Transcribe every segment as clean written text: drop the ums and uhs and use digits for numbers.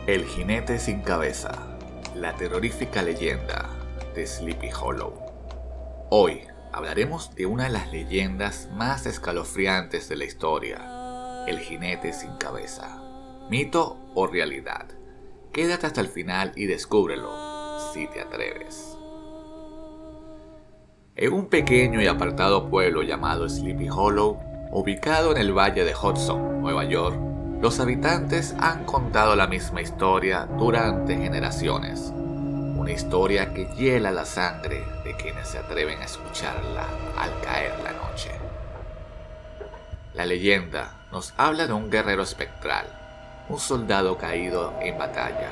El jinete sin cabeza, la terrorífica leyenda de Sleepy Hollow. Hoy hablaremos de una de las leyendas más escalofriantes de la historia, el jinete sin cabeza. ¿Mito o realidad? Quédate hasta el final y descúbrelo, si te atreves. En un pequeño y apartado pueblo llamado Sleepy Hollow, ubicado en el valle de Hudson, Nueva York, los habitantes han contado la misma historia durante generaciones. Una historia que hiela la sangre de quienes se atreven a escucharla al caer la noche. La leyenda nos habla de un guerrero espectral, un soldado caído en batalla,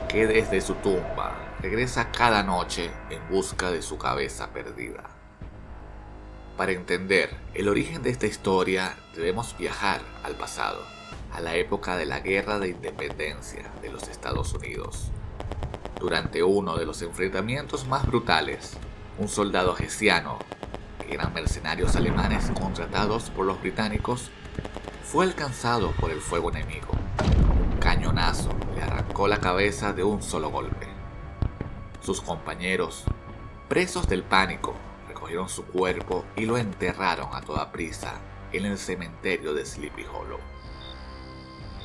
que desde su tumba regresa cada noche en busca de su cabeza perdida. Para entender el origen de esta historia, debemos viajar al pasado, a la época de la Guerra de Independencia de los Estados Unidos. Durante uno de los enfrentamientos más brutales, un soldado hessiano, que eran mercenarios alemanes contratados por los británicos, fue alcanzado por el fuego enemigo. Un cañonazo le arrancó la cabeza de un solo golpe. Sus compañeros, presos del pánico, recogieron su cuerpo y lo enterraron a toda prisa en el cementerio de Sleepy Hollow.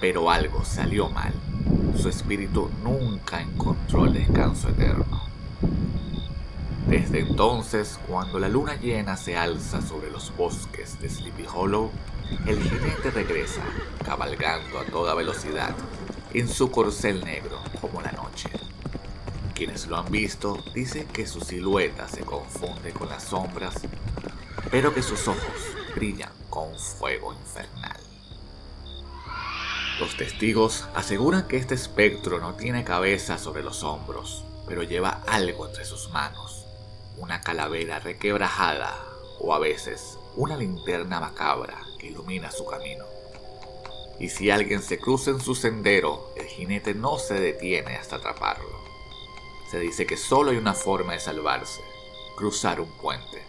Pero algo salió mal. Su espíritu nunca encontró el descanso eterno. Desde entonces, cuando la luna llena se alza sobre los bosques de Sleepy Hollow, el jinete regresa, cabalgando a toda velocidad, en su corcel negro como la noche. Quienes lo han visto dicen que su silueta se confunde con las sombras, pero que sus ojos brillan con fuego infernal. Los testigos aseguran que este espectro no tiene cabeza sobre los hombros, pero lleva algo entre sus manos, una calavera requebrajada o a veces una linterna macabra que ilumina su camino. Y si alguien se cruza en su sendero, el jinete no se detiene hasta atraparlo. Se dice que solo hay una forma de salvarse, cruzar un puente,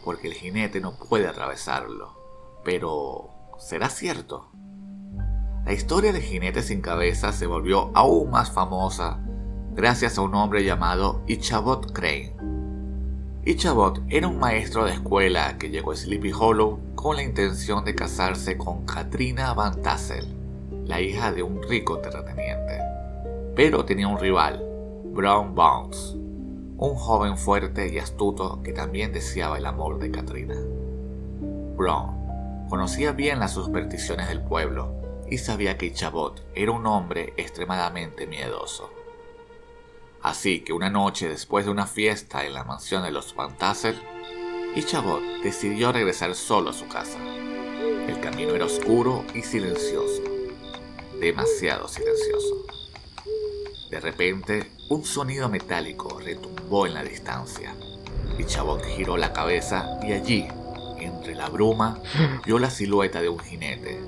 porque el jinete no puede atravesarlo. Pero, ¿será cierto? La historia del jinete sin cabeza se volvió aún más famosa gracias a un hombre llamado Ichabod Crane. Ichabod era un maestro de escuela que llegó a Sleepy Hollow con la intención de casarse con Katrina Van Tassel, la hija de un rico terrateniente. Pero tenía un rival, Brown Bounce, un joven fuerte y astuto que también deseaba el amor de Katrina. Brown conocía bien las supersticiones del pueblo y sabía que Ichabod era un hombre extremadamente miedoso. Así que una noche después de una fiesta en la mansión de los Van Tassel, Ichabod decidió regresar solo a su casa. El camino era oscuro y silencioso, demasiado silencioso. De repente, un sonido metálico retumbó en la distancia. Ichabod giró la cabeza y allí, entre la bruma, vio la silueta de un jinete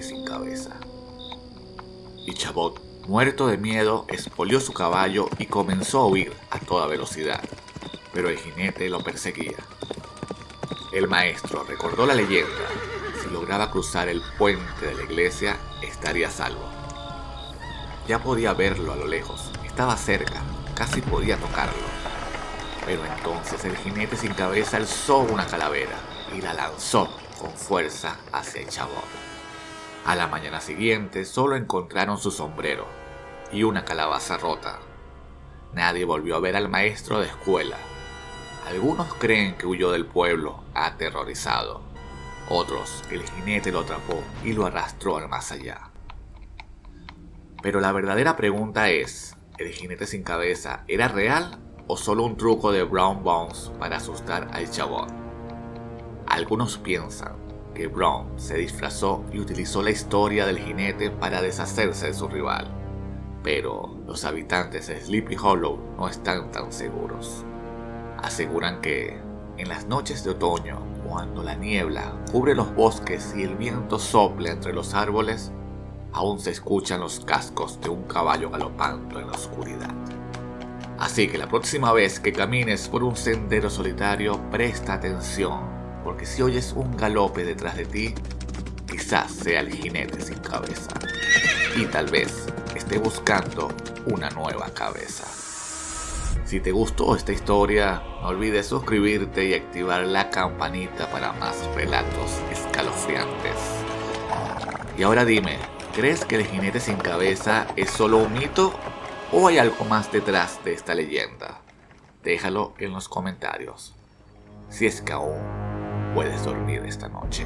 sin cabeza. Ichabod, muerto de miedo, espolió su caballo y comenzó a huir a toda velocidad, pero el jinete lo perseguía. El maestro recordó la leyenda: si lograba cruzar el puente de la iglesia, estaría a salvo. Ya podía verlo a lo lejos, estaba cerca, casi podía tocarlo. Pero entonces el jinete sin cabeza alzó una calavera y la lanzó con fuerza hacia Ichabod. A la mañana siguiente solo encontraron su sombrero y una calabaza rota. Nadie volvió a ver al maestro de escuela. Algunos creen que huyó del pueblo aterrorizado, otros que el jinete lo atrapó y lo arrastró al más allá. Pero la verdadera pregunta es, ¿el jinete sin cabeza era real o solo un truco de Brown Bones para asustar a Ichabod? Algunos piensan que Brown se disfrazó y utilizó la historia del jinete para deshacerse de su rival, pero los habitantes de Sleepy Hollow no están tan seguros. Aseguran que en las noches de otoño, cuando la niebla cubre los bosques y el viento sopla entre los árboles, aún se escuchan los cascos de un caballo galopando en la oscuridad. Así que la próxima vez que camines por un sendero solitario, presta atención, porque si oyes un galope detrás de ti, quizás sea el jinete sin cabeza. Y tal vez esté buscando una nueva cabeza. Si te gustó esta historia, no olvides suscribirte y activar la campanita para más relatos escalofriantes. Y ahora dime, ¿crees que el jinete sin cabeza es solo un mito o hay algo más detrás de esta leyenda? Déjalo en los comentarios, si es que aún puedes dormir esta noche.